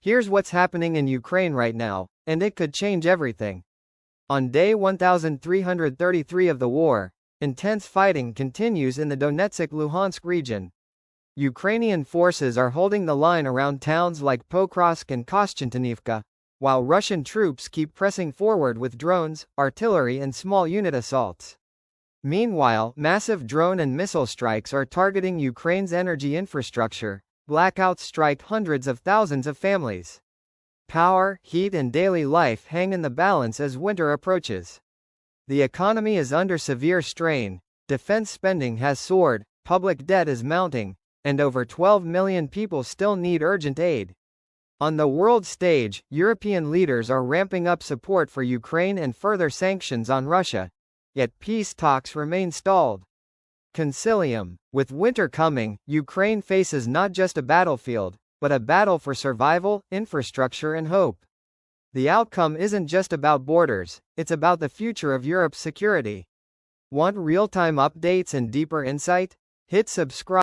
Here's what's happening in Ukraine right now, and it could change everything. On day 1333 of the war, intense fighting continues in the Donetsk-Luhansk region. Ukrainian forces are holding the line around towns like Pokrovsk and Kostantinivka, while Russian troops keep pressing forward with drones, artillery and small unit assaults. Meanwhile, massive drone and missile strikes are targeting Ukraine's energy infrastructure. Blackouts strike hundreds of thousands of families. Power, heat and daily life hang in the balance as winter approaches. The economy is under severe strain, defense spending has soared, public debt is mounting, and over 12 million people still need urgent aid. On the world stage, European leaders are ramping up support for Ukraine and further sanctions on Russia, yet peace talks remain stalled. Concilium. With winter coming, Ukraine faces not just a battlefield, but a battle for survival, infrastructure and hope. The outcome isn't just about borders, it's about the future of Europe's security. Want real-time updates and deeper insight? Hit subscribe.